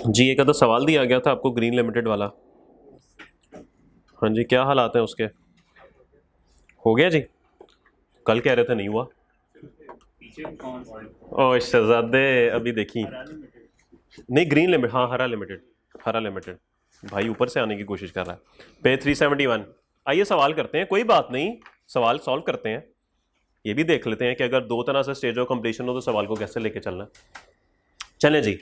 जी एक आधा सवाल दिया गया था आपको ग्रीन लिमिटेड वाला। हाँ जी, क्या हालात हैं उसके? हो गया जी? कल कह रहे थे नहीं हुआ। ओ शहजादे, अभी देखी नहीं ग्रीन लिमिट, हाँ हरा लिमिटेड, हरा लिमिटेड भाई ऊपर से आने की कोशिश कर रहा है। पे 371। आइए सवाल करते हैं, कोई बात नहीं, सवाल सॉल्व करते हैं। ये भी देख लेते हैं कि अगर दो तरह से स्टेज ऑफ कंप्लीशन हो तो सवाल को कैसे लेके चलना। चलें जी।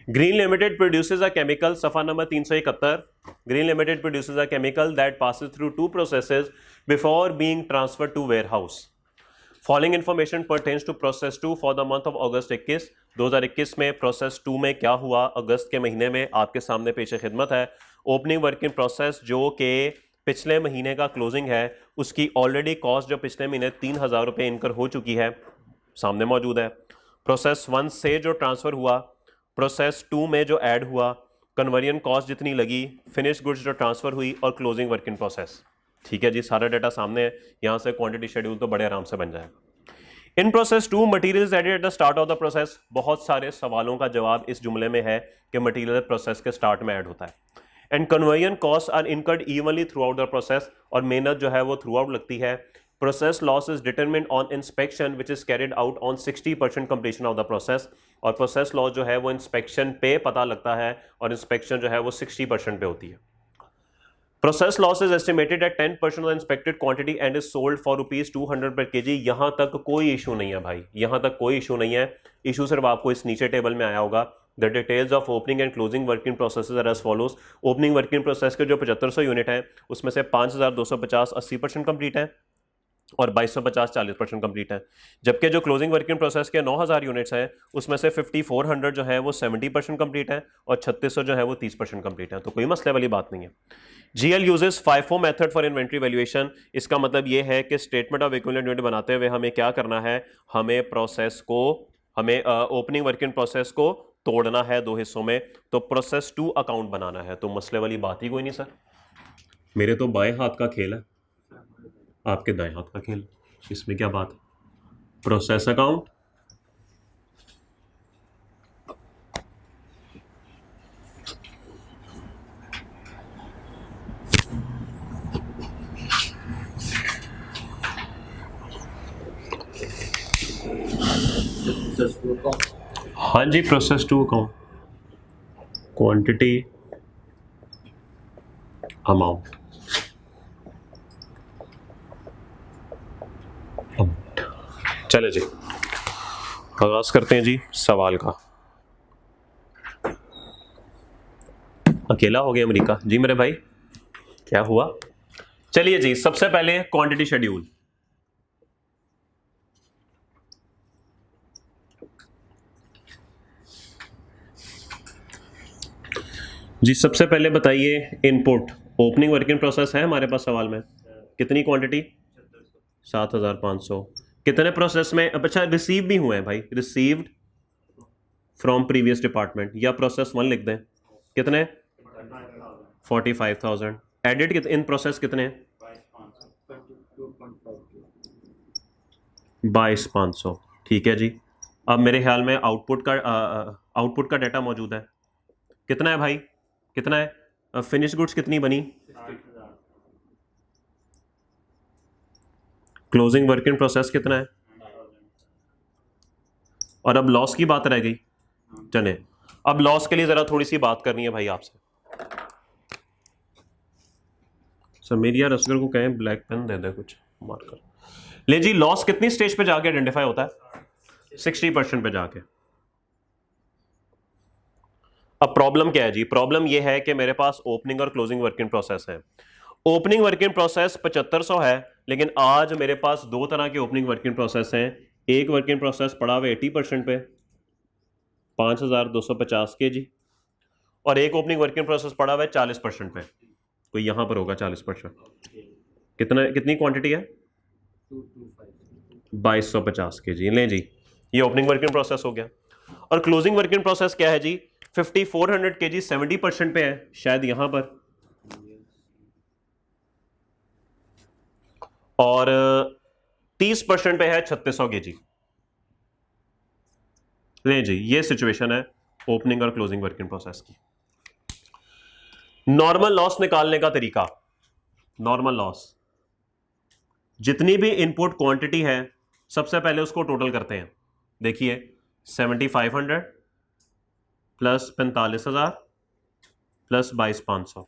Green Limited produces a chemical, सफा number 371। Green Limited produces a chemical that passes through two processes before being transferred to warehouse. Following information pertains to process 2 for the month of August 21। 2021 में process 2 में क्या हुआ अगस्त के महीने में, आपके सामने पेश खिदमत है। ओपनिंग वर्किंग प्रोसेस जो कि पिछले महीने का क्लोजिंग है, उसकी ऑलरेडी कॉस्ट जो पिछले महीने 3,000 रुपये इनकर हो चुकी है, सामने मौजूद है। प्रोसेस 1 से जो ट्रांसफ़र हुआ, प्रोसेस 2 में जो ऐड हुआ, कन्वर्जन कॉस्ट जितनी लगी, फिनिश गुड्स जो ट्रांसफ़र हुई और क्लोजिंग वर्किंग प्रोसेस। ठीक है जी, सारा डाटा सामने है। यहाँ से क्वांटिटी शेड्यूल तो बड़े आराम से बन जाएगा। In process 2 materials added at the start of the process. बहुत सारे सवालों का जवाब इस जुमले में है कि मटेरियल प्रोसेस के स्टार्ट में ऐड होता है। And conversion cost are incurred evenly throughout the process, और मेहनत जो है वो थ्रू आउट लगती है। Process loss is determined on inspection which is carried out on 60% completion of the process. और प्रोसेस लॉस जो है वो इंस्पेक्शन पे पता लगता है, और इंस्पेक्शन जो है वो 60% पे होती है। Process loss is estimated at 10% of inspected quantity and is sold for ₹200 पर केजी। यहां तक कोई इशू नहीं है भाई, यहां तक कोई इशू नहीं है। इशू सिर्फ आपको इस नीचे टेबल में आया होगा। The details of opening and closing working process are as follows. Opening working process के जो 7500 यूनिट है, उसमें से 5250 80% कंप्लीट है और 2250 40% कंप्लीट है। जबकि जो क्लोजिंग वर्किंग प्रोसेस के 9000 यूनिट्स हैं, उसमें से 5400 जो है वो 70% कंप्लीट है और 3600 जो है वो 30% कंप्लीट है। तो कोई मसले वाली बात नहीं है। GL uses FIFO method for inventory valuation. इसका मतलब ये है कि स्टेटमेंट ऑफ इक्विवेलेंट यूनिट बनाते हुए हमें क्या करना है, हमें प्रोसेस को, हमें ओपनिंग वर्किंग प्रोसेस को तोड़ना है दो हिस्सों में। तो प्रोसेस 2 अकाउंट बनाना है, तो मसले वाली बात ही कोई नहीं सर। मेरे तो बाएं हाथ का खेल है, आपके दाएं हाथ का खेल, इसमें क्या बात है। प्रोसेस अकाउंट, हाँ जी प्रोसेस 2 अकाउंट, क्वांटिटी अमाउंट। चले जी, आगाज करते हैं जी सवाल का। अकेला हो गया अमेरिका जी मेरे भाई, क्या हुआ? चलिए जी, सबसे पहले क्वांटिटी शेड्यूल। जी सबसे पहले बताइए इनपुट। ओपनिंग वर्किंग प्रोसेस है हमारे पास सवाल में, कितनी क्वांटिटी? 7500। कितने प्रोसेस में? अच्छा रिसीव भी हुए हैं भाई, रिसीव्ड फ्रॉम प्रीवियस डिपार्टमेंट, या प्रोसेस 1 लिख दें। कितने? 45,000। एडिट इन प्रोसेस कितने? 22,500। ठीक है जी। अब मेरे ख्याल में आउटपुट का डाटा मौजूद है। कितना है भाई, कितना है? फिनिश गुड्स कितनी बनी? क्लोजिंग वर्किंग प्रोसेस कितना है? और अब लॉस की बात रह गई। चले, अब लॉस के लिए जरा थोड़ी सी बात करनी है भाई आपसे। समीरिया रसगर को कहें ब्लैक पेन दे दे कुछ मार्कर। ले जी, लॉस कितनी स्टेज पे जाके आइडेंटिफाई होता है? 60% पे जाके। अब प्रॉब्लम क्या है जी? प्रॉब्लम यह है कि मेरे पास ओपनिंग और क्लोजिंग वर्किंग प्रोसेस है। ओपनिंग वर्किंग प्रोसेस 7500 है, लेकिन आज मेरे पास दो तरह के ओपनिंग वर्किंग प्रोसेस हैं। एक वर्किंग प्रोसेस पड़ा हुआ 80% पे 5250 के जी, और एक ओपनिंग वर्किंग प्रोसेस पड़ा हुआ है 40% पे, कोई यहां पर होगा 40%। कितनी क्वांटिटी है? 2250 के जी। लें जी, ये ओपनिंग वर्किंग प्रोसेस हो गया। और क्लोजिंग वर्किंग प्रोसेस क्या है जी? 5400 के जी 70% पे है, शायद यहां पर, और 30% पे है 3600 के जी। ले जी, ये सिचुएशन है ओपनिंग और क्लोजिंग वर्क इन प्रोसेस की। नॉर्मल लॉस निकालने का तरीका, नॉर्मल लॉस, जितनी भी इनपुट क्वांटिटी है सबसे पहले उसको टोटल करते हैं। देखिए 7500 प्लस 45,000 प्लस 22,500,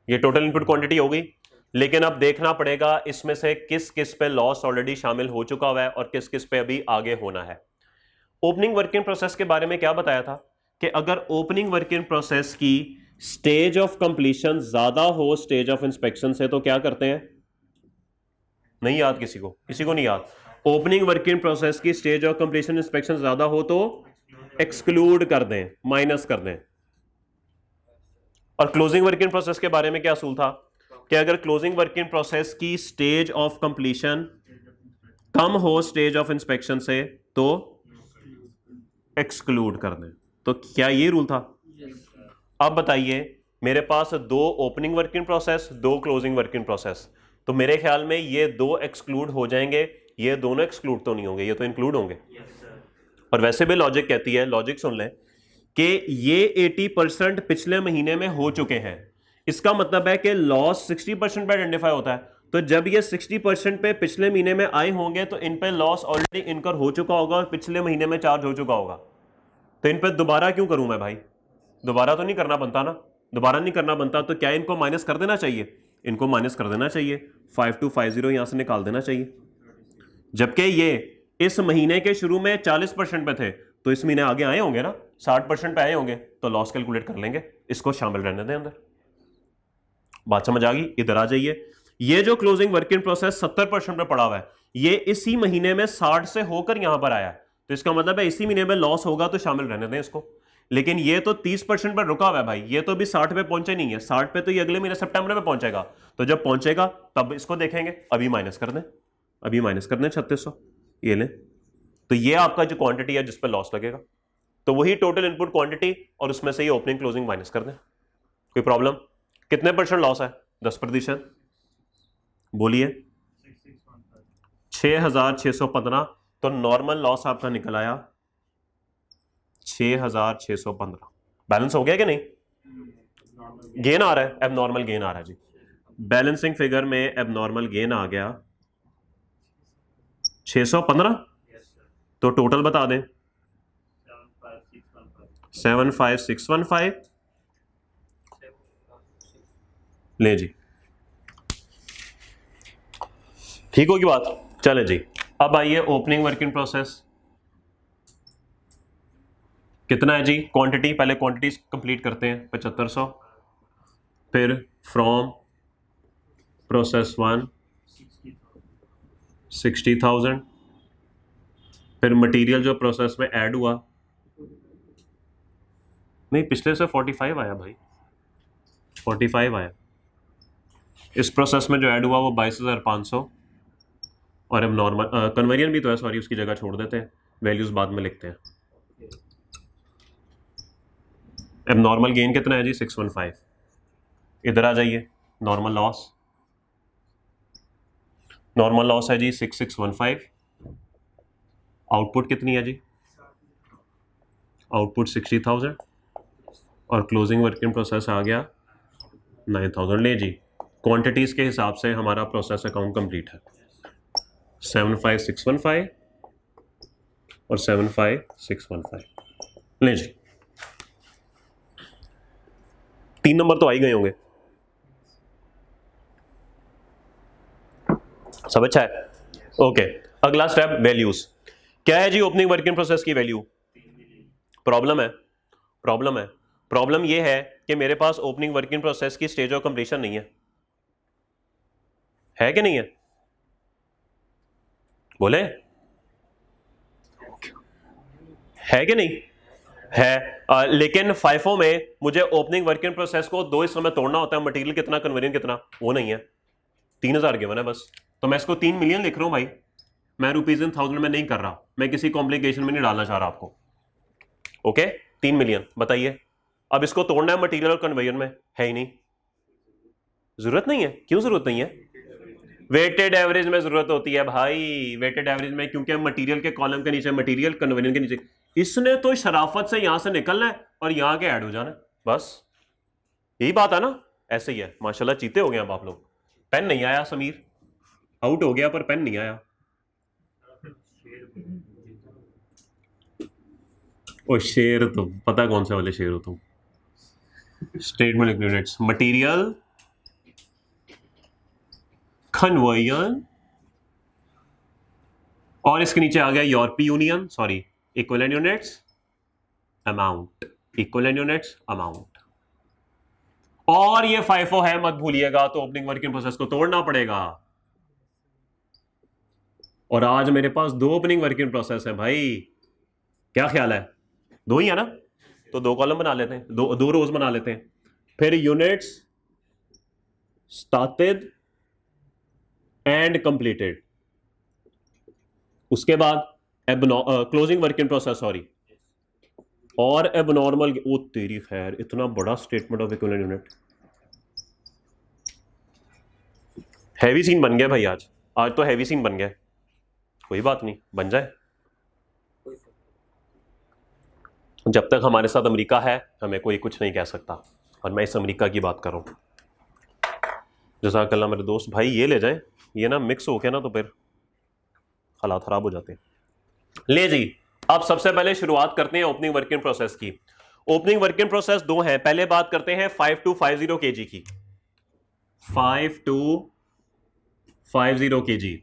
ये टोटल इनपुट क्वांटिटी हो गई। लेकिन अब देखना पड़ेगा इसमें से किस किस पे लॉस ऑलरेडी शामिल हो चुका हुआ है और किस किस पे अभी आगे होना है। ओपनिंग वर्क इन प्रोसेस के बारे में क्या बताया था कि अगर ओपनिंग वर्क इन प्रोसेस की स्टेज ऑफ कंप्लीशन ज्यादा हो स्टेज ऑफ इंस्पेक्शन से तो क्या करते हैं? नहीं याद किसी को नहीं याद। ओपनिंग वर्क इन प्रोसेस की स्टेज ऑफ कंप्लीशन इंस्पेक्शन ज्यादा हो तो एक्सक्लूड कर दें, माइनस कर दें। और क्लोजिंग वर्क इन प्रोसेस के बारे में क्या असूल था कि अगर क्लोजिंग वर्क इन प्रोसेस की स्टेज ऑफ कंप्लीशन कम हो स्टेज ऑफ इंस्पेक्शन से तो एक्सक्लूड कर दें। तो क्या ये रूल था? अब बताइए, मेरे पास दो ओपनिंग वर्क इन प्रोसेस, दो क्लोजिंग वर्क इन प्रोसेस, तो मेरे ख्याल में ये दो एक्सक्लूड हो जाएंगे, ये दोनों एक्सक्लूड तो नहीं होंगे, ये तो इंक्लूड होंगे। और वैसे भी लॉजिक कहती है, लॉजिक सुन लें, कि ये 80% पिछले महीने में हो चुके हैं। इसका मतलब है कि लॉस 60% पे आइडेंटिफाई होता है, तो जब ये 60% पे पिछले महीने में आए होंगे तो इन पे लॉस ऑलरेडी इनकर हो चुका होगा और पिछले महीने में चार्ज हो चुका होगा। तो इन पे दोबारा क्यों करूं मैं भाई? दोबारा तो नहीं करना बनता ना। दोबारा नहीं करना बनता तो क्या इनको माइनस कर देना चाहिए? इनको माइनस कर देना चाहिए, 5250 यहां से निकाल देना चाहिए। जबकि ये इस महीने के शुरू में 40% पे थे, तो इस महीने आगे आए होंगे ना, 60% पे आए होंगे, तो लॉस कैलकुलेट कर लेंगे, इसको शामिल रहने दें अंदर। बात समझ आ गई? इधर आ जाइए। ये जो क्लोजिंग वर्क इन प्रोसेस 70% पे पड़ा हुआ है, ये इसी महीने में 60 से होकर यहां पर आया है, तो इसका मतलब है इसी महीने में लॉस होगा तो शामिल रहने दें इसको। लेकिन ये तो 30% पर रुका हुआ है भाई, ये तो अभी 60 पे पहुंचे नहीं है। 60 पे तो ये अगले महीने सितंबर में पहुंचेगा, तो जब पहुंचेगा तब इसको देखेंगे। अभी माइनस कर दें, अभी माइनस कर दें 3600, ये लें। तो ये आपका जो क्वांटिटी है जिस पर लॉस लगेगा, तो वही टोटल इनपुट क्वांटिटी और उसमें से ये ओपनिंग क्लोजिंग माइनस कर दें। कोई प्रॉब्लम? कितने परसेंट लॉस है? 10%। बोलिए 6615। तो नॉर्मल लॉस आपका निकल आया 6615। बैलेंस हो गया कि नहीं? गेन आ रहा है, एबनॉर्मल गेन आ रहा है जी। बैलेंसिंग फिगर में एबनॉर्मल गेन आ गया 615। तो टोटल बता दें 75615। ले जी, ठीक होगी बात? चले जी, अब आइए ओपनिंग वर्क इन प्रोसेस कितना है जी? क्वांटिटी, पहले क्वांटिटी कंप्लीट करते हैं 7500, फिर फ्रॉम प्रोसेस 1 60,000, फिर मटेरियल जो प्रोसेस में ऐड हुआ, नहीं पिछले से 45 आया भाई, 45 आया। इस प्रोसेस में जो ऐड हुआ वो 22,500, और अब नॉर्मल कन्वर्जन भी तो है, सॉरी उसकी जगह छोड़ देते हैं, वैल्यूज बाद में लिखते हैं। अब नॉर्मल गेन कितना है जी? 615। इधर आ जाइए, नॉर्मल लॉस, नॉर्मल लॉस है जी 6615। आउटपुट कितनी है जी? आउटपुट 60,000 और क्लोजिंग वर्क इन प्रोसेस आ गया 9,000। ले जी, क्वांटिटीज के हिसाब से हमारा प्रोसेस अकाउंट कंप्लीट है। 75615 और 75615। ले जी, 3 नंबर तो आ ही गए होंगे, सब अच्छा है? ओके, अगला स्टेप वैल्यूज। क्या है जी ओपनिंग वर्क इन प्रोसेस की वैल्यू? प्रॉब्लम है, प्रॉब्लम है। प्रॉब्लम यह है कि मेरे पास ओपनिंग वर्क इन प्रोसेस की स्टेज ऑफ कंप्लीशन नहीं है कि नहीं है? बोले है कि नहीं है? लेकिन फाइफो में मुझे ओपनिंग वर्क इन प्रोसेस को 2 हिस्सों में तोड़ना होता है, मटेरियल कितना कन्वर्जन कितना, वो नहीं है। 3000 गिवन है बस, तो मैं इसको 3 मिलियन लिख रहा हूं भाई, मैं रुपीज इन थाउजेंड में नहीं कर रहा, मैं किसी कॉम्प्लिकेशन में नहीं डालना चाह रहा आपको। Okay, 3 million. बताइए अब इसको तोड़ना है मटेरियल और कन्वर्जन में, है ही नहीं, जरूरत नहीं है। क्यों जरूरत नहीं है? वेटेड एवरेज में जरूरत होती है भाई, वेटेड एवरेज में, क्योंकि हम मटेरियल के कॉलम के नीचे, मटेरियल कन्वर्जन के नीचे, इसने तो शराफत से यहां से निकलना है और यहां के ऐड हो जाना है, बस यही बात है ना। ऐसे ही है, माशाल्लाह चीते हो गए अब आप लोग। पेन नहीं आया समीर, आउट हो गया पर पेन नहीं आया। ओ शेर, तो पता कौन से वाले शेर हो तुम। स्टेटमेंट यूनिट्स, मटेरियल कन्वर्जन, और इसके नीचे आ गया यूरोपीय union, sorry equivalent units, amount, equivalent units amount. और ये फाइफो है मत भूलिएगा, तो ओपनिंग वर्किंग प्रोसेस को तोड़ना पड़ेगा। और आज मेरे पास 2 ओपनिंग वर्किंग प्रोसेस है भाई, क्या ख्याल है? 2 ही है ना, तो 2 कॉलम बना लेते हैं, 2 रोज बना लेते हैं। फिर यूनिट्स स्टार्टेड एंड कंप्लीटेड, उसके बाद क्लोजिंग वर्किंग प्रोसेस, सॉरी, और एबनॉर्मल। ओ तेरी खैर, इतना बड़ा statement of equivalent unit. Heavy scene बन गया भाई, आज तो हैवी सीन बन गया। कोई बात नहीं, बन जाए। जब तक हमारे साथ अमेरिका है हमें कोई कुछ नहीं कह सकता, और मैं इस अमेरिका की बात कर रहा हूं। जज़ाकल्लाह मेरे दोस्त भाई, ये ले जाए, ये ना मिक्स हो गया ना तो फिर हालात खराब हो जाते हैं। ले जी, अब सबसे पहले शुरुआत करते हैं ओपनिंग वर्किंग प्रोसेस की। ओपनिंग वर्किंग प्रोसेस 2 हैं। पहले बात करते हैं 5250 kg की। 5250 kg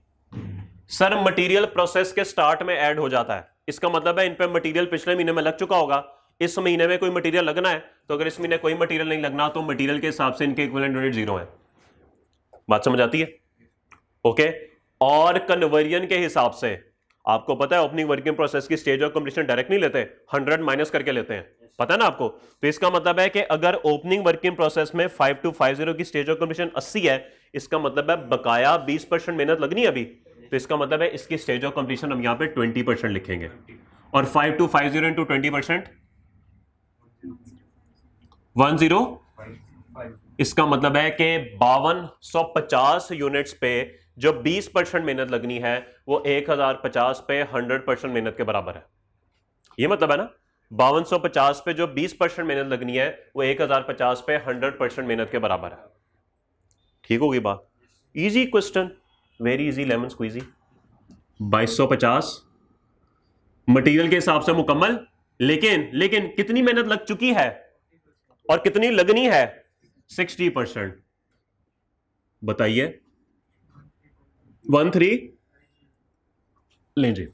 सर मटेरियल प्रोसेस के स्टार्ट में ऐड हो जाता है, इसका मतलब है इन पे मटेरियल पिछले महीने में लग चुका होगा, इस महीने में कोई मटेरियल लगना है, तो अगर इस महीने कोई मटेरियल नहीं लगना तो मटेरियल के हिसाब से इनके इक्विवेलेंट यूनिट 0 है। बात समझ आती है? ओके। और कन्वर्जन के हिसाब से आपको पता है ओपनिंग वर्किंग प्रोसेस की स्टेज ऑफ कंप्लीशन डायरेक्ट नहीं लेते, 100 माइनस करके लेते हैं, पता है ना आपको। तो इसका मतलब है कि अगर ओपनिंग वर्किंग प्रोसेस में 5250 की स्टेज ऑफ कंप्लीशन 80 है, इसका मतलब है बकाया 20% मेहनत लगनी है अभी, तो इसका मतलब है इसकी स्टेज ऑफ कंप्लीशन हम यहां पे 20% लिखेंगे। और 5250 इंटू 20%, 10, इसका मतलब है कि 5250 यूनिट्स पे जो 20% मेहनत लगनी है वो 1050 पे 100% मेहनत के बराबर है। ये मतलब है ना, 5250 पे जो 20% मेहनत लगनी है वो 1050 पे 100% मेहनत के बराबर है। ठीक होगी बात? Easy question, very easy, lemon squeezy. 2250 material के हिसाब से मुकम्मल, लेकिन कितनी मेहनत लग चुकी है और कितनी लगनी है? 60%। बताइए, 13 लीजिए।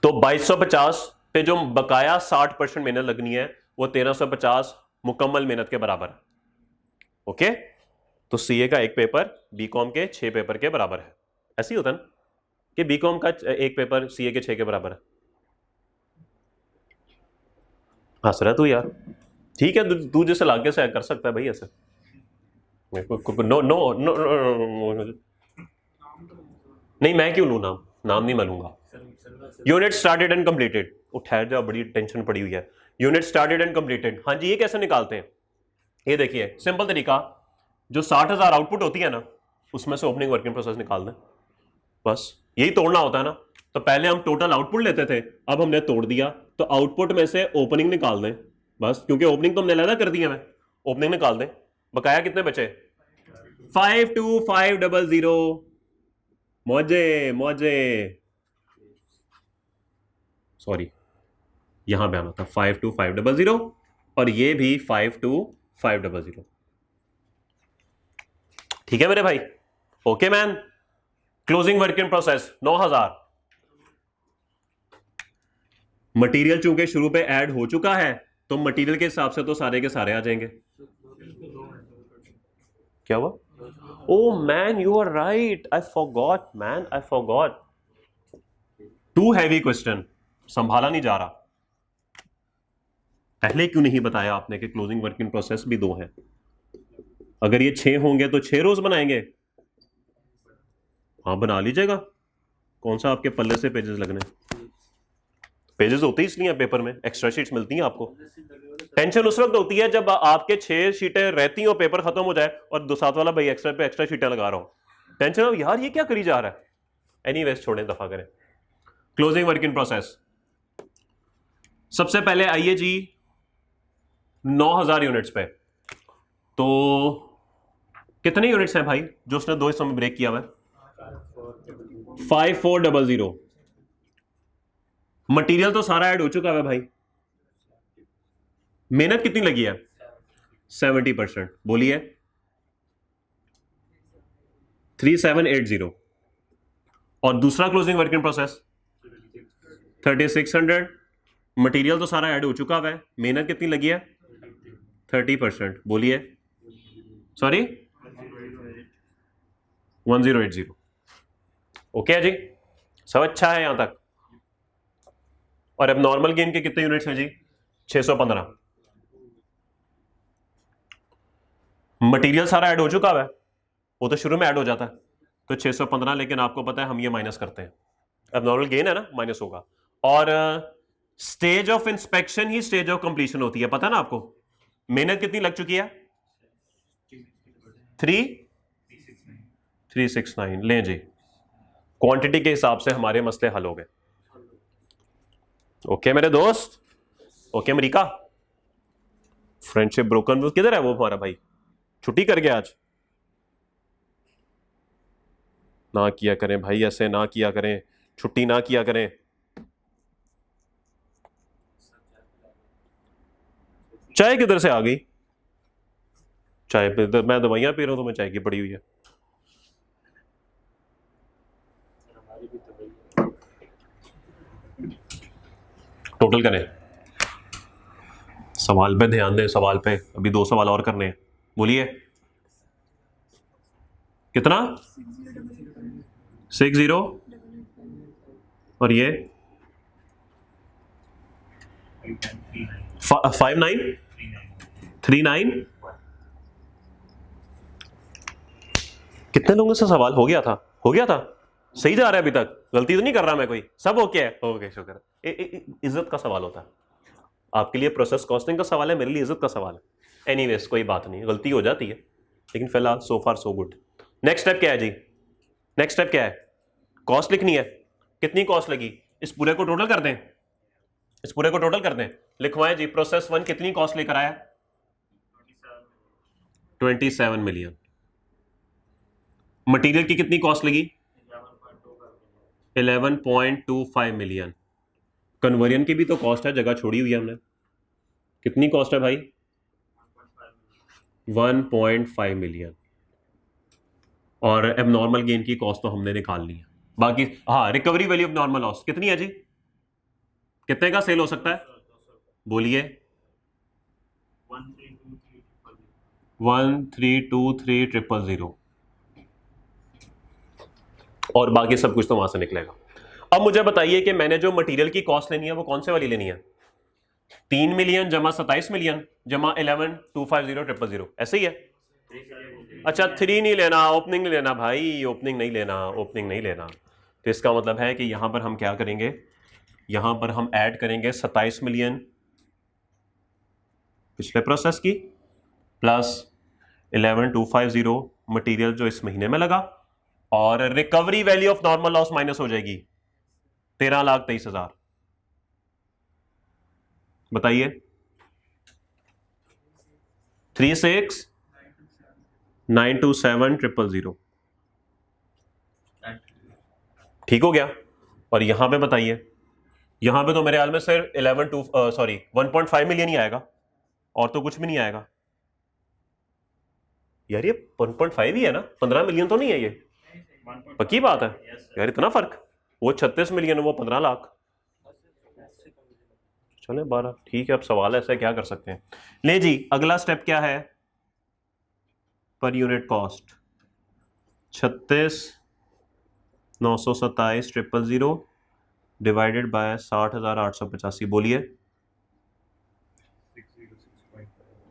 तो 2250 पे जो बकाया 60% मेहनत लगनी है वो 1350 मुकम्मल मेहनत के बराबर है। ओके, तो सीए का एक पेपर बीकॉम के 6 पेपर के बराबर है। ऐसे ही होता है ना कि बीकॉम का एक पेपर सीए के 6 के बराबर है। हंस रहा तू यार? ठीक है, तू जैसे लागे से कर सकता है भाई ऐसे। नो नो नो नहीं, मैं क्यों लूँ नाम नहीं मैं लूंगा। यूनिट स्टार्टेड एंड कंप्लीटेड, ठहर जा, बड़ी टेंशन पड़ी हुई है। यूनिट स्टार्टेड एंड कंप्लीटेड, हाँ जी, ये कैसे निकालते हैं? ये देखिए सिंपल तरीका, जो 60,000 आउटपुट होती है ना उसमें से ओपनिंग वर्किंग प्रोसेस निकाल दें, बस यही तोड़ना होता है ना। तो पहले हम टोटल आउटपुट लेते थे, अब हमने तोड़ दिया, तो आउटपुट में से ओपनिंग निकाल दें बस, क्योंकि ओपनिंग तो हमने अलग कर दी है, मैं ओपनिंग निकाल दें। बकाया कितने बचे? 52500। मौजे मौजे, सॉरी यहां पे आना था 52500, और ये भी 52500। ठीक है मेरे भाई? Okay man. Closing working process 9000। Material चूंकि शुरू पे ऐड हो चुका है तो मटेरियल के हिसाब से तो सारे के सारे आ जाएंगे। क्या हुआ? Oh man you are right, I forgot man, I forgot. Too heavy question, संभाला नहीं जा रहा। पहले क्यों नहीं बताया आपने कि क्लोजिंग वर्किंग प्रोसेस भी 2 हैं? अगर ये 6 होंगे तो 6 रोज बनाएंगे। हाँ बना लीजिएगा, कौन सा आपके पल्ले से पेजेस लगने? पेजेस होते ही इसलिए पेपर में, एक्स्ट्रा शीट्स मिलती हैं आपको। टेंशन उस वक्त होती है जब आपके 6 शीटें रहती हो, पेपर खत्म हो जाए और 2 साथ वाला भाई एक्स्ट्रा पे एक्स्ट्रा शीटें लगा रहा हो। टेंशन हो यार ये क्या करी जा रहा है। एनीवेज छोड़ें, दफा करें। क्लोजिंग वर्किंग प्रोसेस सबसे पहले आइए जी 9000 यूनिट्स पे, तो कितने यूनिट्स हैं भाई जो उसने दो हिस्सों में ब्रेक किया हुआ है? 5400। मटेरियल तो सारा ऐड हो चुका है भाई, मेहनत कितनी लगी है? 70%। बोलिए 3780। और दूसरा closing work in process 3600। Material तो सारा ऐड हो चुका हुआ है, मेहनत कितनी लगी है? 30%। बोलिए सॉरी 1080। ओके है जी, सब अच्छा है यहां तक। और अब नॉर्मल गेन के कितने यूनिट्स हैं जी? 615। मटेरियल सारा ऐड हो चुका है, वो तो शुरू में ऐड हो जाता है, तो 615, लेकिन आपको पता है हम ये माइनस करते हैं। अब नॉर्मल गेन है ना, माइनस होगा। और stage of inspection he stage of completion होती है, पता है ना आपको? मेहनत कितनी लग चुकी है? 369। लें जी, क्वांटिटी के हिसाब से हमारे मसले हल हो गए। ओके मेरे दोस्त, ओके अमेरिका। फ्रेंडशिप ब्रोकन किधर है वो हमारा भाई? छुट्टी कर गया आज? ना किया करें भाई, ऐसे ना किया करें, छुट्टी ना किया करें। चाय किधर से आ गई? चाय पे मैं दवाइयां पी रहा हूं, तो मैं चाय की पड़ी हुई है। टोटल करें, सवाल पे ध्यान दें, सवाल पे। अभी 2 सवाल और करने हैं, बोलिए कितना? 60 और ये 5939। कितने लोगों से सवाल हो गया था? हो गया था? सही जा रहा है अभी तक? गलती तो नहीं कर रहा मैं कोई? सब ओके है? ओके शुक्र। इज्जत का सवाल होता है, आपके लिए प्रोसेस कॉस्टिंग का सवाल है, मेरे लिए इज्जत का सवाल है। एनीवेज कोई बात नहीं, गलती हो जाती है, लेकिन फिलहाल सो फार सो गुड। नेक्स्ट स्टेप क्या है जी? नेक्स्ट स्टेप क्या है? कॉस्ट लिखनी है। कितनी कॉस्ट लगी? इस पूरे को टोटल कर दें, इस पूरे को टोटल कर दें। लिखवाएं जी, प्रोसेस 1 कितनी कॉस्ट लेकर आया? 27 मिलियन। मटेरियल की कितनी कॉस्ट लगी? 11.25 मिलियन। कन्वर्जन की भी तो कॉस्ट है, जगह छोड़ी हुई है हमने। कितनी कॉस्ट है भाई? 1.5 मिलियन। और एबनॉर्मल गेन की कॉस्ट तो हमने निकाल ली है। बाकी हाँ, recovery value of normal loss कितनी है जी? कितने का सेल हो सकता है? बोलिए 1323000। और बाकी सब कुछ तो वहां से निकलेगा। अब मुझे बताइए कि मैंने जो मटेरियल की कॉस्ट लेनी है वो कौन से वाली लेनी है? 3 मिलियन जमा 27 मिलियन जमा 11250000, ऐसे ही है? अच्छा 3 नहीं लेना, ओपनिंग नहीं लेना भाई, ओपनिंग नहीं लेना, ओपनिंग नहीं लेना। तो इसका मतलब है कि यहां पर हम क्या करेंगे? यहां पर हम ऐड करेंगे 27 मिलियन पिछले प्रोसेस की प्लस 11250 मटेरियल जो इस महीने में लगा, और recovery value of normal loss minus हो जाएगी 13,23,000। बताइए 36927000। ठीक हो गया? और यहां पे बताइए, यहां पे तो मेरे हाल में सिर्फ 1.5 मिलियन ही आएगा, और तो कुछ भी नहीं आएगा। यार ये 1.5 ही है ना, 15 मिलियन तो नहीं है ये? पक्की बात है यार, इतना फर्क? वो 36 मिलियन, वो 15 लाख। चले 12, ठीक है। अब सवाल ऐसा क्या कर सकते हैं? ले जी, अगला स्टेप क्या है? Per unit cost 36,927,000 divided by 60,885। बोलिए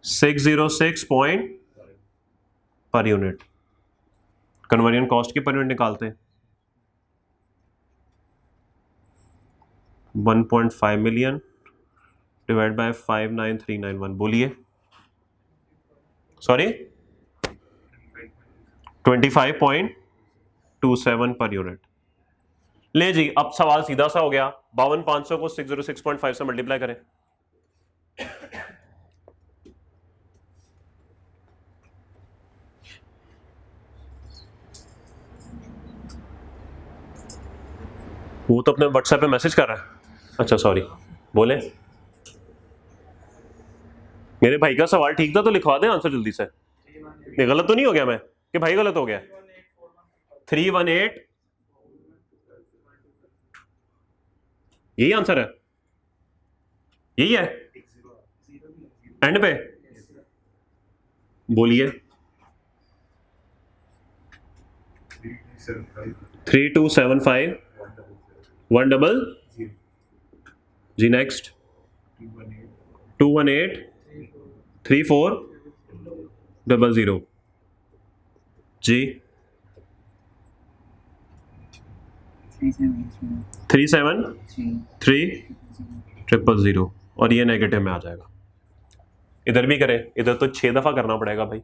606 point per unit. Conversion cost की पर यूनिट निकालते हैं, 1.5 मिलियन डिवाइड बाय 59391। बोलिए सॉरी 25.27 पर यूनिट। ले जी, अब सवाल सीधा सा हो गया। 52,500 को 606.5 से मल्टीप्लाई करें। वो तो अपने व्हाट्सएप पे मैसेज कर रहा है। अच्छा सॉरी, बोले। मेरे भाई का सवाल ठीक था तो लिखवा दे आंसर जल्दी से। नहीं गलत तो नहीं हो गया मैं कि भाई गलत हो गया? 318, यही आंसर है, यही है एंड पे। बोलिए। 3275 1 जी। नेक्स्ट 218 3400 जी। 373000 और ये नेगेटिव में आ जाएगा। इधर भी करें, इधर तो 6 दफा करना पड़ेगा भाई।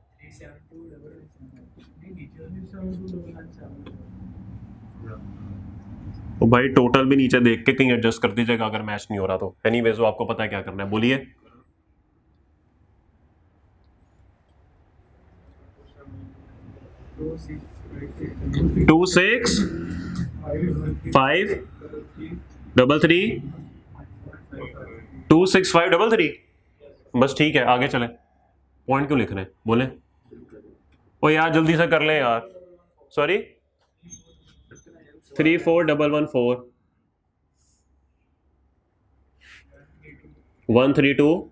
तो भाई टोटल भी नीचे देख के कहीं एडजस्ट कर दीजिएगा अगर मैच नहीं हो रहा तो। एनीवेज वो आपको पता है क्या करना है, बोलिए। Two six 533 26533। बस ठीक है, आगे चले। पॉइंट क्यों लिख रहे हैं, बोले। ओ यार जल्दी से कर ले यार। सॉरी 34114 132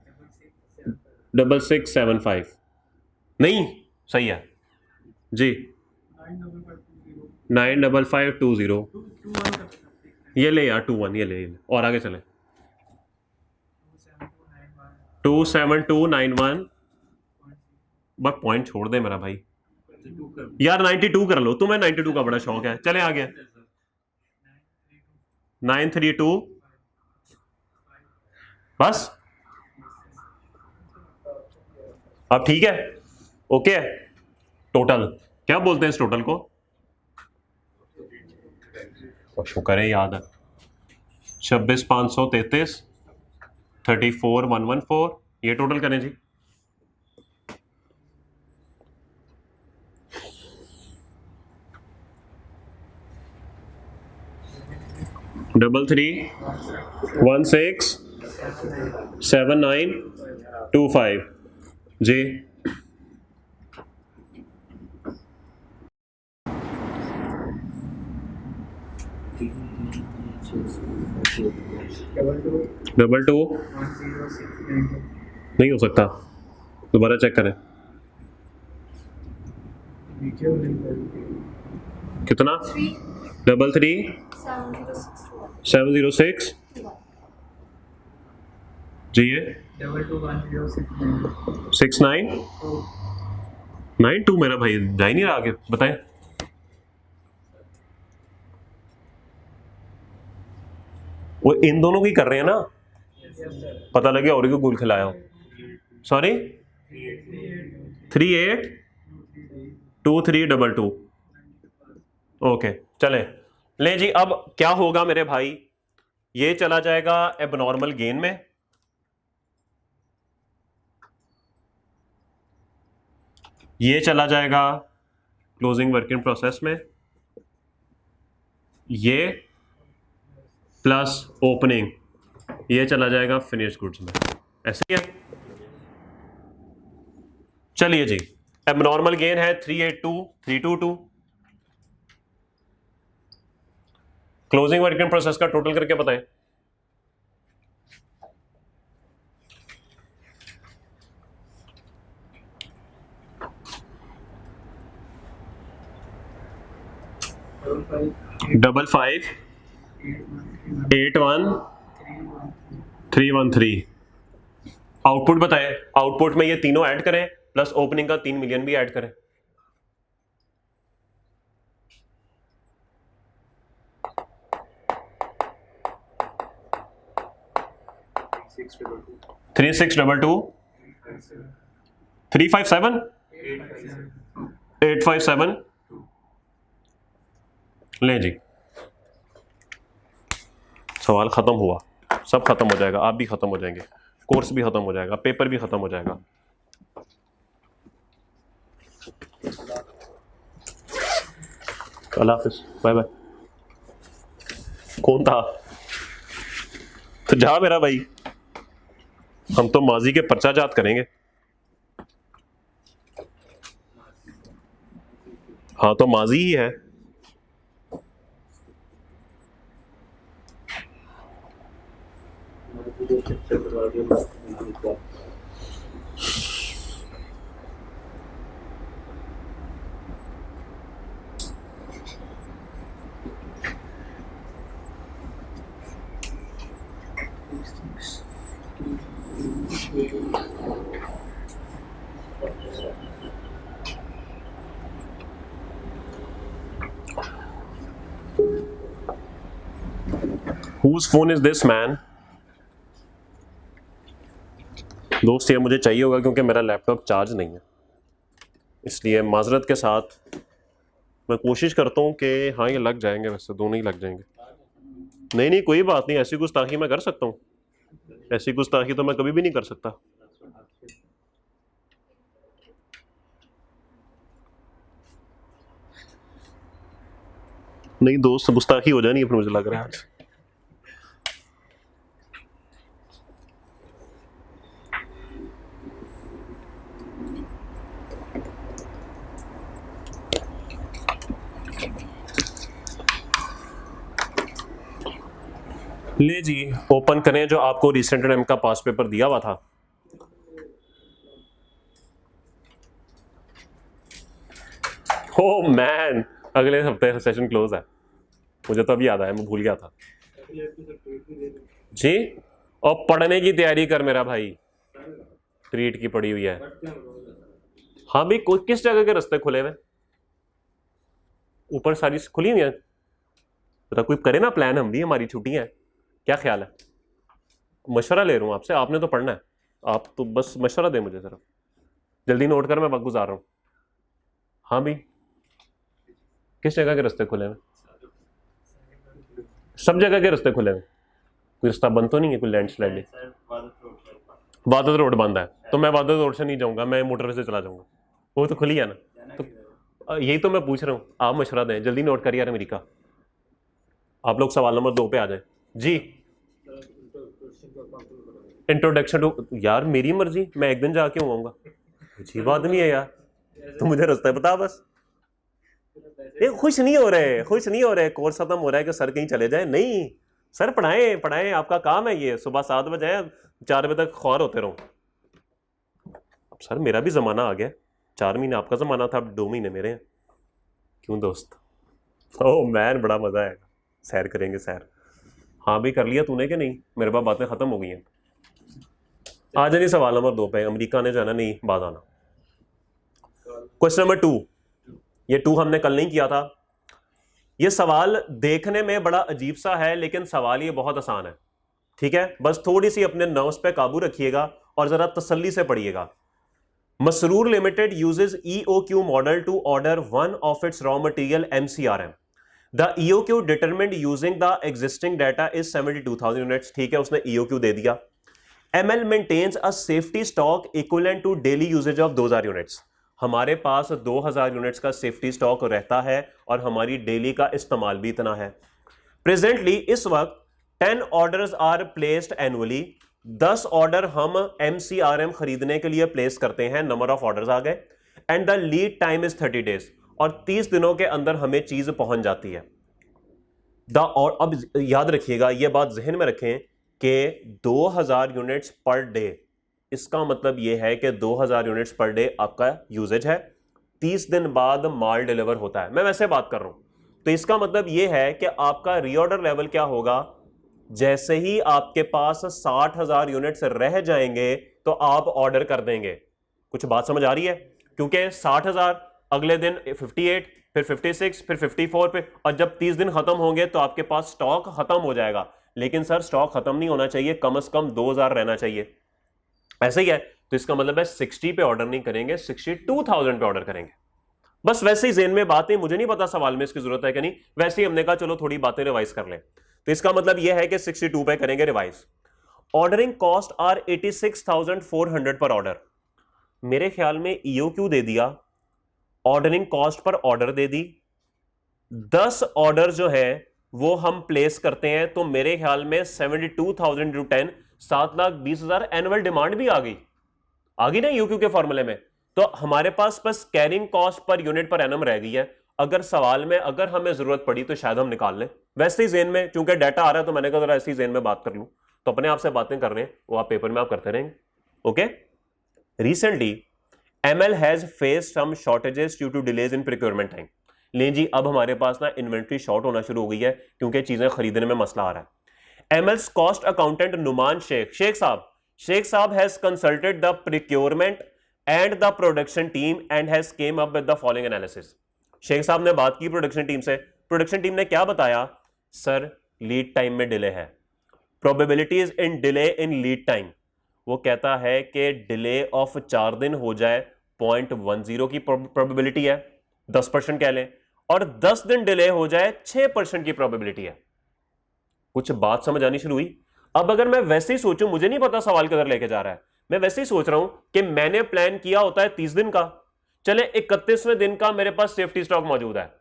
6675। नहीं सही है जी। 95520। ये ले यार 21, ये ले और आगे चले। 27291। बस पॉइंट छोड़ दे मेरा भाई यार। 92 कर लो, तुम्हें 92 का बड़ा शौक है। चले आगे। 932। बस अब ठीक है, ओके है। टोटल क्या बोलते हैं इस टोटल को? शुक्र है याद है। 26,533 34,114। ये टोटल करें जी। डबल 3167925 जी। डबल टू नहीं हो सकता, दोबारा चेक करें। कितना? 333 706 जी। ये 6992 मेरा भाई जा ही नहीं रहा आगे, बताएं। वो इन दोनों की कर रहे हैं ना, पता लगे और को गुल खिलाया हो। सॉरी 382322। ओके चले ले जी। अब क्या होगा मेरे भाई, ये चला जाएगा एबनॉर्मल गेन में, ये चला जाएगा क्लोजिंग वर्क इन प्रोसेस में, ये प्लस ओपनिंग ये चला जाएगा फिनिश गुड्स में। ऐसे ही है। चलिए जी, एबनॉर्मल गेन है 382,322। क्लोजिंग वर्क इन प्रोसेस का टोटल करके बताएं। डबल 581,313। आउटपुट बताएं। आउटपुट में ये तीनों ऐड करें प्लस ओपनिंग का 3 मिलियन भी ऐड करें। थ्री 357 857 ले जी। सवाल ख़त्म हुआ, सब खत्म हो जाएगा, आप भी ख़त्म हो जाएंगे, कोर्स भी ख़त्म हो जाएगा, पेपर भी ख़त्म हो जाएगा। अल्लाह हाफिज़, बाय बाय। कौन था? तो जा मेरा भाई, हम तो माजी के पर्चा जात करेंगे। हाँ तो माजी ही है। Whose phone is this man? दोस्त ये मुझे चाहिए होगा क्योंकि मेरा लैपटॉप चार्ज नहीं है, इसलिए माजरत के साथ मैं कोशिश करता हूँ कि हाँ ये लग जाएंगे, वैसे दोनों ही लग जाएंगे। नहीं नहीं कोई बात नहीं, ऐसी गुस्ताखी मैं कर सकता हूँ, ऐसी गुस्ताखी तो मैं कभी भी नहीं कर सकता। नहीं दोस्त, गुस्ताखी हो जानी है फिर, मुझे लग रहा है। ले जी, ओपन करें जो आपको रिसेंट एम का पास पेपर दिया हुआ था। ओ मैन, अगले हफ्ते सेशन क्लोज है, मुझे तो अभी याद आया, मैं भूल गया था जी। और पढ़ने की तैयारी कर मेरा भाई, ट्रीट की पड़ी हुई है। हाँ भाई, किस जगह के रास्ते खुले हुए? ऊपर सारी खुली हुई है, तो कोई करे ना प्लान, हम भी, हमारी छुट्टियां हैं, क्या ख्याल है? मशवरा ले रहा हूँ आपसे, आपने तो पढ़ना है, आप तो बस मशवरा दे मुझे जरा, जल्दी नोट कर, मैं वक्त गुजार रहा हूँ। हाँ भाई, किस जगह के रास्ते खुले हैं? सब जगह के रास्ते खुले हैं, कोई रास्ता बंद तो नहीं है, कोई लैंडस्लाइड नहीं? वादत रोड बंद है, तो मैं वादत रोड से नहीं जाऊंगा, मैं मोटर से चला जाऊंगा, वो तो खुली है ना। तो यही तो मैं पूछ रहा हूँ, आप मशवरा दें, जल्दी नोट करिए यार अमेरिका। आप लोग सवाल नंबर 2 पे आ जाए जी। इंट्रोडक्शन टू, यार मेरी मर्जी, मैं एक दिन जाके आऊंगा, अजीब आदमी है यार, तो मुझे रास्ता बता बस। खुश नहीं हो रहे, खुश नहीं हो रहे, कोर्स खत्म हो रहा है कि सर कहीं चले जाए? नहीं सर, पढ़ाएं पढ़ाएं, आपका काम है ये, सुबह 7 बजे 4 बजे तक ख्वार होते रहो। अब सर मेरा भी जमाना आ गया, 4 महीने आपका जमाना था, अब 2 महीने मेरे हैं। क्यों दोस्त? ओह मैन, बड़ा मजा आएगा, सैर करेंगे सैर। हाँ भी कर लिया तूने कि नहीं? मेरे पास बातें खत्म हो गई हैं। आ जानी सवाल नंबर 2 पे, अमेरिका ने जाना नहीं, बाद आना। क्वेश्चन नंबर 2, ये 2 हमने कल नहीं किया था। ये सवाल देखने में बड़ा अजीब सा है, लेकिन सवाल ये बहुत आसान है, ठीक है? बस थोड़ी सी अपने नर्व्स पे काबू रखिएगा और जरा तसल्ली से पढ़िएगा। Masroor limited uses EOQ model to order one of its raw material MCRM। The EOQ determined using the existing data is 72,000 units, ठीक है, उसने EOQ दे दिया। ML maintains a safety stock equivalent to daily usage of 2000 units. हमारे पास 2000 units का safety stock रहता है और हमारी डेली का इस्तेमाल भी इतना है। प्रेजेंटली इस वक्त 10 orders are placed annually, 10 order हम MCRM खरीदने के लिए प्लेस करते हैं, नंबर ऑफ ऑर्डर्स आ गए, and the lead time is 30 days, और 30 दिनों के अंदर हमें चीज पहुंच जाती है। और अब याद रखिएगा, यह बात जहन में रखें कि 2000 यूनिट्स पर डे, इसका मतलब यह है कि 2000 यूनिट्स पर डे आपका यूजेज है, 30 दिन बाद माल डिलीवर होता है, मैं वैसे बात कर रहा हूं। तो इसका मतलब यह है कि आपका रीऑर्डर लेवल क्या होगा, जैसे ही आपके पास 60,000 यूनिट्स रह जाएंगे तो आप ऑर्डर कर देंगे। कुछ बात समझ आ रही है? क्योंकि 60,000, अगले दिन 58, फिर 56, फिर 54 पे, और जब 30 दिन खत्म होंगे तो आपके पास स्टॉक खत्म हो जाएगा। लेकिन सर स्टॉक खत्म नहीं होना चाहिए, कम से कम 2000 रहना चाहिए, ऐसे ही है। तो इसका मतलब है 60 पे ऑर्डर नहीं करेंगे, 62,000 पे ऑर्डर करेंगे। बस वैसे ही जेन में बात है, मुझे नहीं पता सवाल में इसकी जरूरत है कि नहीं, वैसे ही हमने कहा चलो थोड़ी बातें रिवाइज कर लें। तो इसका मतलब यह है कि 62 पे करेंगे रिवाइज। ऑर्डरिंग कॉस्ट आर 86,400 पर ऑर्डर। मेरे ख्याल में EOQ दे दिया, ऑर्डरिंग कॉस्ट पर ऑर्डर दे दी, 10 ऑर्डर जो है वो हम प्लेस करते हैं, तो मेरे ख्याल में 72,000 टू 10 7,20,000 एनुअल डिमांड भी आ गई ना EOQ के फॉर्मूले में। तो हमारे पास बस carrying cost per unit per annum रह गई है। अगर सवाल में अगर हमें जरूरत पड़ी तो शायद हम निकाल लें। वैसे ही जेन में चूंकि डाटा आ रहा है तो मैंने कहा जरा ऐसी जेन में बात कर लूं, तो अपने आप से बातें कर रहे हैं वो आप पेपर में आप करते रहेंगे। Okay, recently ML has faced some shortages due to delays in procurement time. ले जी, अब हमारे पास ना इन्वेंट्री शॉर्ट होना शुरू हो गई है क्योंकि चीजें खरीदने में मसला आ रहा है। ML's cost accountant Numan Shaikh साहब has consulted the procurement and the production team and has come up with the following analysis. Shaikh साहब ने बात की प्रोडक्शन टीम से, प्रोडक्शन टीम ने क्या बताया? सर लीड टाइम में डिले है, probabilities in delay in lead time. वो कहता है कि डिले ऑफ 4 दिन हो जाए 0.10 की प्रोबेबिलिटी है, 10% कह लें, और 10 दिन डिले हो जाए 6% की प्रोबेबिलिटी है। कुछ बात समझ आनी शुरू हुई? अब अगर मैं वैसे ही सोचूं, मुझे नहीं पता सवाल किधर लेके जा रहा है, मैं वैसे ही सोच रहा हूं कि मैंने प्लान किया होता है 30 दिन का, चले 31वें दिन का मेरे पास सेफ्टी स्टॉक मौजूद है,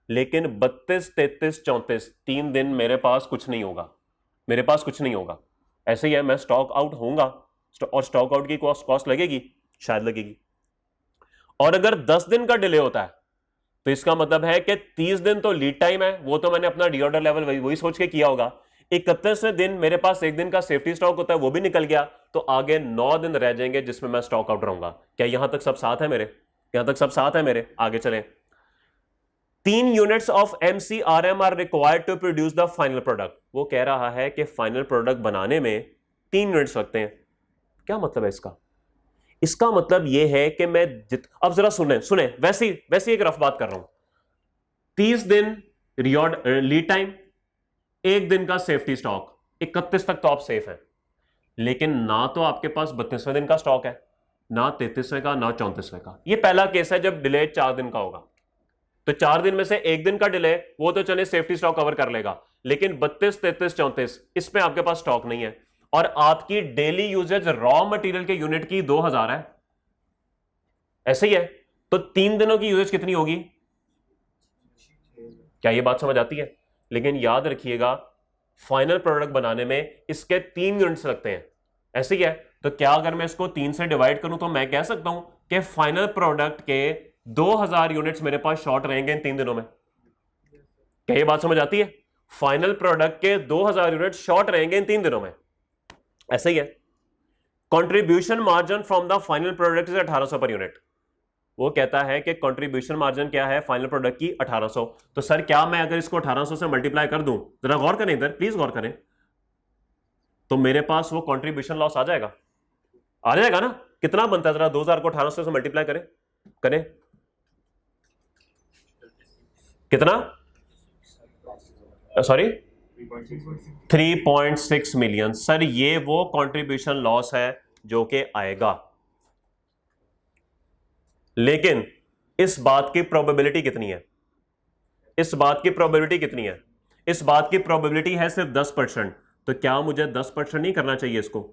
लेकिन 32, 33, 34 3 दिन मेरे पास कुछ नहीं होगा, मेरे पास कुछ नहीं होगा। ऐसे ही है, मैं स्टॉक आउट होऊंगा और स्टॉक आउट की कॉस्ट लगेगी, शायद लगेगी। और अगर 10 दिन का डिले होता है तो इसका मतलब है कि 30 दिन तो लीड टाइम है, वो तो मैंने अपना रीऑर्डर लेवल वही सोच के किया होगा। 31वें दिन मेरे पास 1 दिन का सेफ्टी स्टॉक होता है, वो भी निकल गया, तो आगे 9 दिन रह जाएंगे जिसमें मैं स्टॉक आउट रहूंगा। क्या यहां तक सब साथ है मेरे? यहां तक सब साथ है मेरे? आगे चलें। 3 units of MCRM are required to produce the final product. वो कह रहा है कि फाइनल प्रोडक्ट बनाने में 3 यूनिट्स लगते हैं। क्या मतलब है इसका? इसका मतलब यह है कि मैं अब जरा सुने वैसी एक रफ बात कर रहा हूं। 30 दिन लीड टाइम, 1 दिन का सेफ्टी स्टॉक, 31 तक तो आप सेफ हैं, लेकिन ना तो आपके पास 32वें दिन का स्टॉक है, ना 33वें का, ना 34वें का। ये पहला केस है जब डिले 4 दिन का होगा। तो 4 दिन में से 1 दिन का डिले वो तो चले सेफ्टी स्टॉक कवर कर लेगा, लेकिन 32, 33, 34 इसमें आपके पास स्टॉक नहीं है, और आपकी डेली यूजेज रॉ मटेरियल के यूनिट की 2000 है। ऐसे ही है, तो 3 दिनों की यूजेज कितनी होगी? क्या ये बात समझ आती है? लेकिन याद रखिएगा, फाइनल प्रोडक्ट बनाने में इसके 3 यूनिट्स लगते हैं। ऐसे ही है, तो क्या अगर मैं इसको 3 से डिवाइड करूं तो मैं कह सकता हूं कि फाइनल प्रोडक्ट के 2000 यूनिट्स मेरे पास शॉर्ट रहेंगे इन 3 दिनों में। क्या ये बात समझ आती है? फाइनल प्रोडक्ट के 2000 यूनिट शॉर्ट रहेंगे इन 3 दिनों में। ऐसे ही है, contribution margin from the final product is 1800 per unit. वो कहता है कि कंट्रीब्यूशन मार्जिन क्या है फाइनल प्रोडक्ट की? 1800। तो सर क्या मैं अगर इसको 1800 से मल्टीप्लाई कर दूं, जरा गौर करें इधर, प्लीज गौर करें, तो मेरे पास वो कंट्रीब्यूशन लॉस आ जाएगा ना? कितना बनता है? जरा 2000 को 1800 से मल्टीप्लाई करें कितना? Sorry 3.6 million. सर ये वो कंट्रीब्यूशन लॉस है जो कि आएगा, लेकिन इस बात की प्रोबेबिलिटी कितनी है? इस बात की प्रोबेबिलिटी है सिर्फ 10%। तो क्या मुझे 10% नहीं करना चाहिए इसको?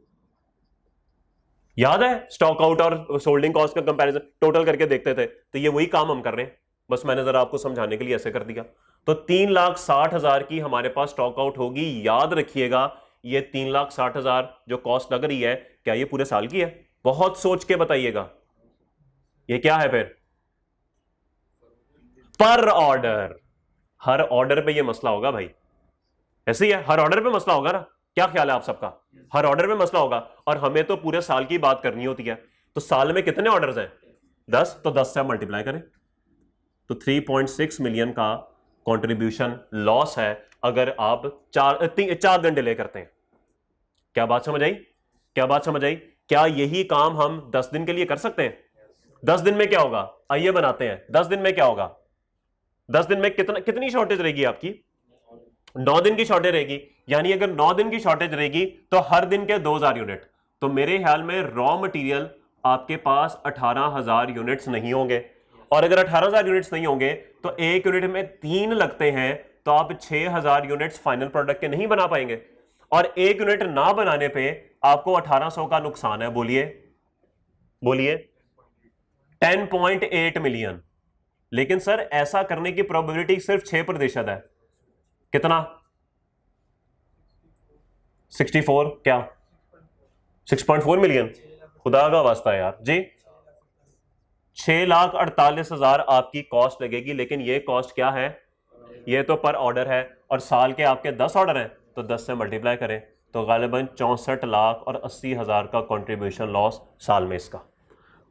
याद है स्टॉक आउट और होल्डिंग कॉस्ट का कंपैरिजन टोटल करके देखते थे, तो ये वही काम हम कर रहे हैं, बस मैंने जरा आपको समझाने के लिए ऐसे कर दिया। तो 3,60,000 की हमारे पास स्टॉक आउट होगी। याद रखिएगा, ये 3,60,000 जो कॉस्ट लग रही है, क्या ये पूरे साल की है? बहुत सोच के बताइएगा, ये क्या है फिर? पर ऑर्डर। हर ऑर्डर पे ये मसला होगा भाई, ऐसे ही है, हर ऑर्डर पे मसला होगा ना? क्या ख्याल है आप सबका? हर ऑर्डर पे मसला होगा, और हमें तो पूरे साल की बात करनी होती है। तो साल में कितने ऑर्डर्स हैं? 10, तो 10 से मल्टीप्लाई करें, तो 3.6 मिलियन का कंट्रीब्यूशन लॉस है अगर आप 4 दिन डिले करते हैं। क्या बात समझ आई? क्या यही काम हम 10 दिन के लिए कर सकते हैं? 10 दिन में क्या होगा? आइए बनाते हैं। 10 दिन में क्या होगा? 10 दिन में कितनी शॉर्टेज रहेगी आपकी? 9 दिन की शॉर्टेज रहेगी। यानी अगर 9 दिन की शॉर्टेज रहेगी तो हर दिन के 2000 यूनिट। तो मेरे ख्याल में रॉ मटेरियल आपके पास 18,000 यूनिट्स नहीं होंगे, और अगर 18,000 यूनिट्स नहीं होंगे तो एक यूनिट में 3 लगते हैं, तो आप 6000 यूनिट्स फाइनल प्रोडक्ट के नहीं बना पाएंगे, और 1 यूनिट ना बनाने पे आपको 1800 का नुकसान है। बोलिए बोलिए 10.8 मिलियन। लेकिन सर ऐसा करने की प्रोबेबिलिटी सिर्फ 6% है। कितना? 64 क्या 6.4 मिलियन? खुदा का वास्ता यार जी, 6,48,000 आपकी कॉस्ट लगेगी। लेकिन ये कॉस्ट क्या है? ये तो पर ऑर्डर है, और साल के आपके 10 ऑर्डर हैं, तो 10 से मल्टीप्लाई करें तो गालिबन 64,80,000 का कंट्रीब्यूशन लॉस साल में इसका।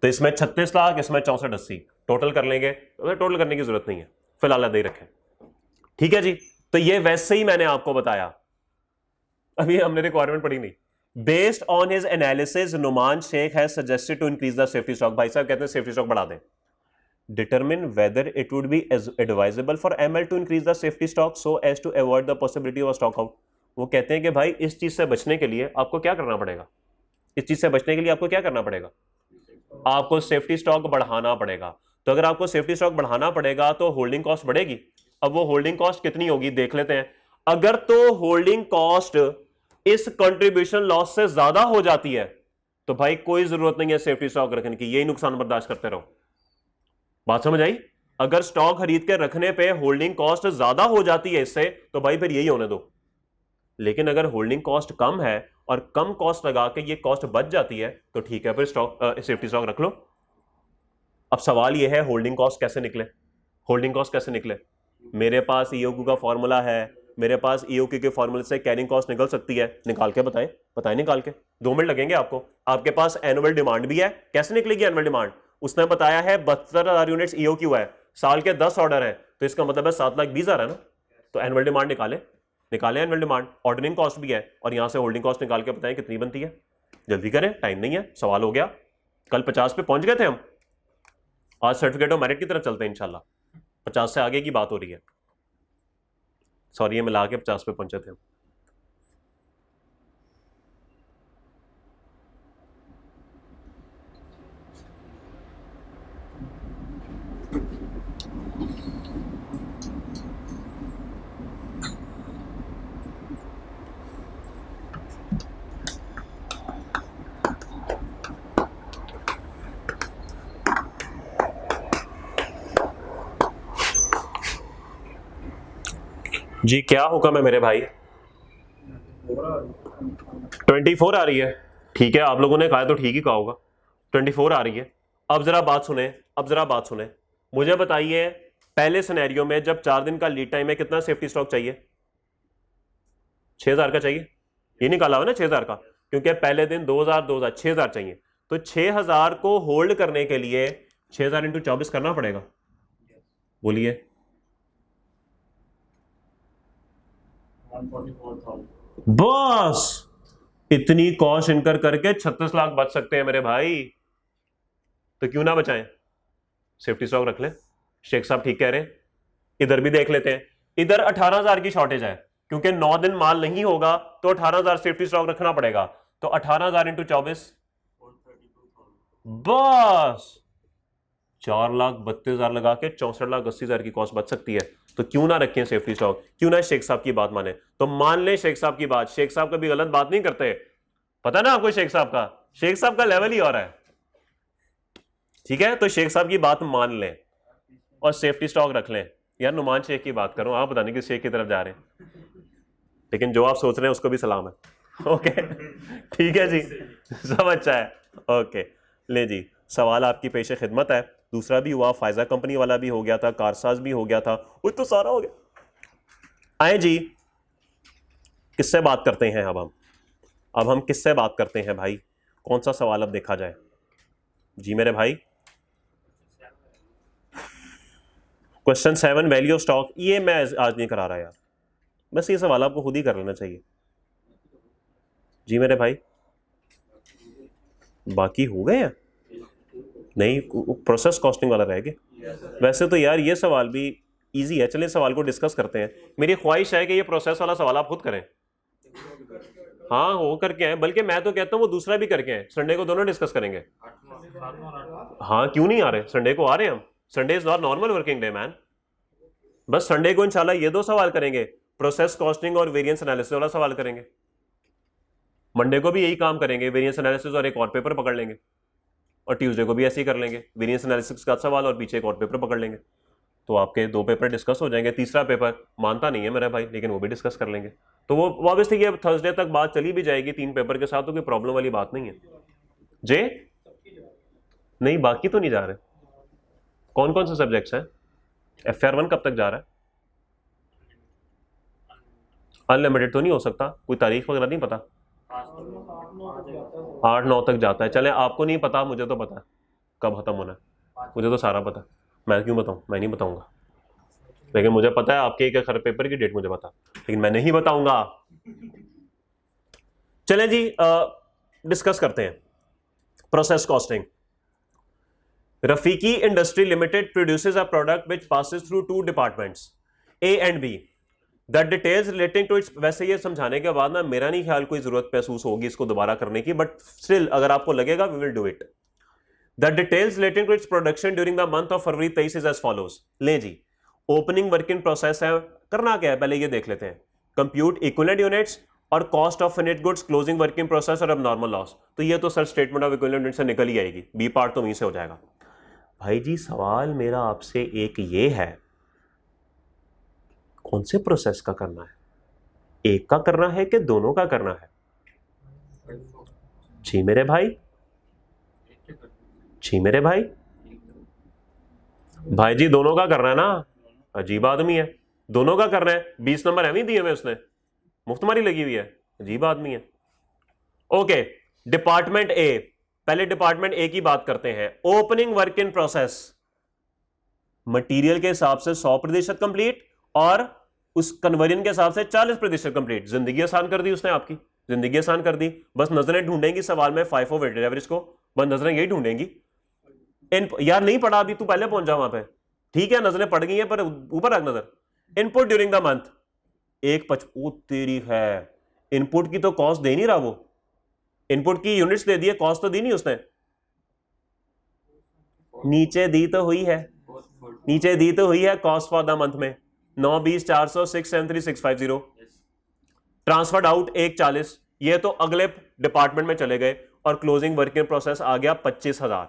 तो इसमें 36 लाख, इसमें 64,80, टोटल कर लेंगे। टोटल करने की जरूरत नहीं है, फिलहाल दे रखें। ठीक है जी, तो ये वैसे ही मैंने आपको बताया, अभी हमने रिक्वायरमेंट पढ़ी नहीं। Based on his analysis Numan Shaikh has suggested to increase the safety stock. भाई साहब कहते हैं सेफ्टी स्टॉक बढ़ा दें। Determine whether it would be advisable for ML to increase the safety stock so as to avoid the possibility of stock out. वो कहते हैं कि भाई इस चीज से बचने के लिए आपको क्या करना पड़ेगा? इस चीज से बचने के लिए आपको क्या करना पड़ेगा? आपको सेफ्टी स्टॉक बढ़ाना पड़ेगा। तो अगर आपको सेफ्टी स्टॉक बढ़ाना पड़ेगा तो होल्डिंग कॉस्ट बढ़ेगी। अब वो होल्डिंग कॉस्ट कितनी होगी देख लेते हैं। अगर तो होल्डिंग कॉस्ट इस कंट्रीब्यूशन लॉस से ज्यादा हो जाती है तो भाई कोई जरूरत नहीं है सेफ्टी स्टॉक रखने की, यही नुकसान बर्दाश्त करते रहो। बात समझ आई? अगर स्टॉक खरीद के रखने पे होल्डिंग कॉस्ट ज्यादा हो जाती है इससे, तो भाई फिर यही होने दो। लेकिन अगर होल्डिंग कॉस्ट कम है और कम कॉस्ट लगा के ये कॉस्ट बच जाती है तो ठीक है, फिर स्टॉक सेफ्टी स्टॉक रख लो। अब सवाल ये है होल्डिंग कॉस्ट कैसे निकले? होल्डिंग कॉस्ट कैसे निकले? मेरे पास ईओक्यू का फॉर्मूला है, मेरे पास ईओक्यू के फॉर्मूले से कैरिंग कॉस्ट निकल सकती है। निकाल के बताएं, बताएं निकाल के, 2 मिनट लगेंगे आपको। आपके पास एनुअल डिमांड भी है, कैसे निकलेगी एनुअल डिमांड? उसने बताया है 72,000 यूनिट्स ईओक्यू है, साल के 10 ऑर्डर है, तो इसका मतलब है 7,20,000 है ना। तो एनुअल डिमांड निकाले एनुअल डिमांड, ऑर्डरिंग कॉस्ट भी है, और यहां से होल्डिंग कॉस्ट निकाल के बताएं कितनी बनती है। जल्दी करें, टाइम नहीं है, सवाल हो गया। कल 50 पे पहुंच गए थे हम, आज सर्टिफिकेट ऑफ मेरिट की तरफ चलते हैं इंशाल्लाह। 50 से आगे की बात हो रही है, सॉरी ये मिला के 50 पे पहुंचे थे हम। जी क्या हुक्म है मेरे भाई? 24 आ रही है, ठीक है, आप लोगों ने कहा तो ठीक ही कहा होगा, 24 आ रही है। अब जरा बात सुने, मुझे बताइए पहले सिनेरियो में जब 4 दिन का लीड टाइम है कितना सेफ्टी स्टॉक चाहिए? 6,000 का चाहिए, ये निकाला हुआ ना 6,000 का, क्योंकि पहले दिन 2,000 6,000 चाहिए। तो 6,000 को होल्ड करने के लिए 6,000 इंटू 24 करना पड़ेगा। बोलिए 144,000। बस इतनी कॉस्ट इनकर करके 36 लाख बच सकते हैं मेरे भाई, तो क्यों ना बचाएं? सेफ्टी स्टॉक रख लें। शेख साहब ठीक कह रहे हैं। इधर भी देख लेते हैं, इधर 18,000 की शॉर्टेज है, क्योंकि 9 दिन माल नहीं होगा तो 18,000 सेफ्टी स्टॉक रखना पड़ेगा। तो 18,000 इंटू 24, बस 4,32,000 लगा के 64,80,000 की कॉस्ट बच सकती है। तो क्यों ना रखें सेफ्टी स्टॉक, क्यों ना शेख साहब की बात माने। तो मान लें शेख साहब की बात, शेख साहब कभी गलत बात नहीं करते, पता ना आपको शेख साहब का लेवल ही और है, ठीक है। तो शेख साहब की बात मान लें और सेफ्टी स्टॉक रख लें। यार नुमान शेख की बात करूं, आप पता नहीं किस शेख की तरफ जा रहे हैं, लेकिन जो आप सोच रहे हैं उसको भी सलाम है। ओके ठीक है जी, सब अच्छा है। ओके ले जी, सवाल आपकी पेश खिदमत है। दूसरा भी हुआ, फायजा कंपनी वाला भी हो गया था, कारसाज भी हो गया था, वो तो सारा हो गया। आए जी, किससे बात करते हैं अब हम किससे बात करते हैं भाई? कौन सा सवाल अब देखा जाए जी मेरे भाई? क्वेश्चन 7 वैल्यू ऑफ स्टॉक, ये मैं आज नहीं करा रहा यार, बस ये सवाल आपको खुद ही कर लेना चाहिए जी मेरे भाई। बाकी हो गए हैं? नहीं, प्रोसेस कॉस्टिंग वाला रह गया। वैसे तो यार ये सवाल भी इजी है, चलिए सवाल को डिस्कस करते हैं। मेरी ख्वाहिश है कि ये प्रोसेस वाला सवाल आप खुद करें। हाँ वो करके आए, बल्कि मैं तो कहता हूँ वो दूसरा भी करके आए, संडे को दोनों डिस्कस करेंगे। हाँ क्यों नहीं आ रहे, संडे को आ रहे हैं हम। Sunday is not normal working day man. बस संडे को इंशाल्लाह ये 2 सवाल करेंगे, प्रोसेस कॉस्टिंग और वेरिएंस एनालिसिस वाला सवाल करेंगे। मंडे को भी यही काम करेंगे, वेरिएंस एनालिसिस और एक और पेपर पकड़ लेंगे, और ट्यूसडे को भी ऐसे ही कर लेंगे, वेरिएंस एनालिसिस का सवाल और पीछे एक और पेपर पकड़ लेंगे। तो आपके 2 पेपर डिस्कस हो जाएंगे। तीसरा पेपर मानता नहीं है मेरा भाई, लेकिन वो भी डिस्कस कर लेंगे। तो वो ऑब्वियसली ये थर्सडे तक बात चली भी जाएगी 3 पेपर के साथ, तो कोई प्रॉब्लम वाली बात नहीं है। जे नहीं, बाकी तो नहीं जा रहे। कौन कौन से सब्जेक्ट्स हैं? FR1 कब तक जा रहा है? अनलिमिटेड तो नहीं हो सकता, कोई तारीख वगैरह नहीं पता। 8-9 तक जाता है। चले, आपको नहीं पता, मुझे तो पता कब खत्म होना है, मुझे तो सारा पता। मैं क्यों बताऊं? मैं नहीं बताऊंगा, लेकिन मुझे पता है आपके एक हर पेपर की डेट मुझे पता, लेकिन मैं नहीं बताऊंगा। चलें जी, डिस्कस करते हैं process costing. Rafiqi industry limited produces a product which passes through 2 departments A and B। The details relating to its, वैसे ये समझाने के बाद ना मेरा नहीं ख्याल कोई जरूरत महसूस होगी इसको दोबारा करने की, बट स्टिल अगर आपको लगेगा we will do it. The details relating to its production during the month of February 23 is as follows. लें जी, ओपनिंग वर्किंग प्रोसेस है, करना क्या है पहले ये देख लेते हैं। कंप्यूट इक्विवेलेंट यूनिट्स और cost of finished goods, closing working process और एब्नॉर्मल लॉस। तो ये तो sir statement of equivalent unit से निकल ही आएगी, बी पार्ट तो वहीं से हो जाएगा। भाई जी सवाल मेरा आपसे एक ये है, कौन से प्रोसेस का करना है? एक का करना है कि दोनों का करना है? जी मेरे भाई, जी मेरे भाई, भाई जी दोनों का करना है ना। अजीब आदमी है, दोनों का करना है। 20 नंबर एवं दिए हुए उसने, मुफ्तमारी लगी हुई है, अजीब आदमी है। ओके, डिपार्टमेंट ए, पहले डिपार्टमेंट ए की बात करते हैं। Opening work in process, material के हिसाब से 100% कंप्लीट और उस कन्वर्जन के हिसाब से 40% कंप्लीट। जिंदगी आसान कर दी उसने, आपकी जिंदगी आसान कर दी। बस नजरें ढूंढेंगी सवाल में FIFO वेटेड एवरेज को, बस नजरें यही ढूंढेंगी। यार नहीं पढ़ा अभी, तू पहले पहुंच जा वहां पे, ठीक है नजरें पड़ गई हैं पर ऊपर रख नजर। इनपुट ड्यूरिंग द मंथ 1.5, ओ तेरी है, इनपुट की तो कॉस्ट दे नहीं रहा वो, इनपुट की यूनिट्स दे दी है, कॉस्ट तो दी नहीं उसने। नीचे दी तो हुई है, नीचे दी तो हुई है कॉस्ट फॉर द मंथ में 9, 20, 400, 673, 650। ट्रांसफर्ड आउट 140, ये तो अगले डिपार्टमेंट में चले गए और क्लोजिंग वर्किंग प्रोसेस आ गया 25,000।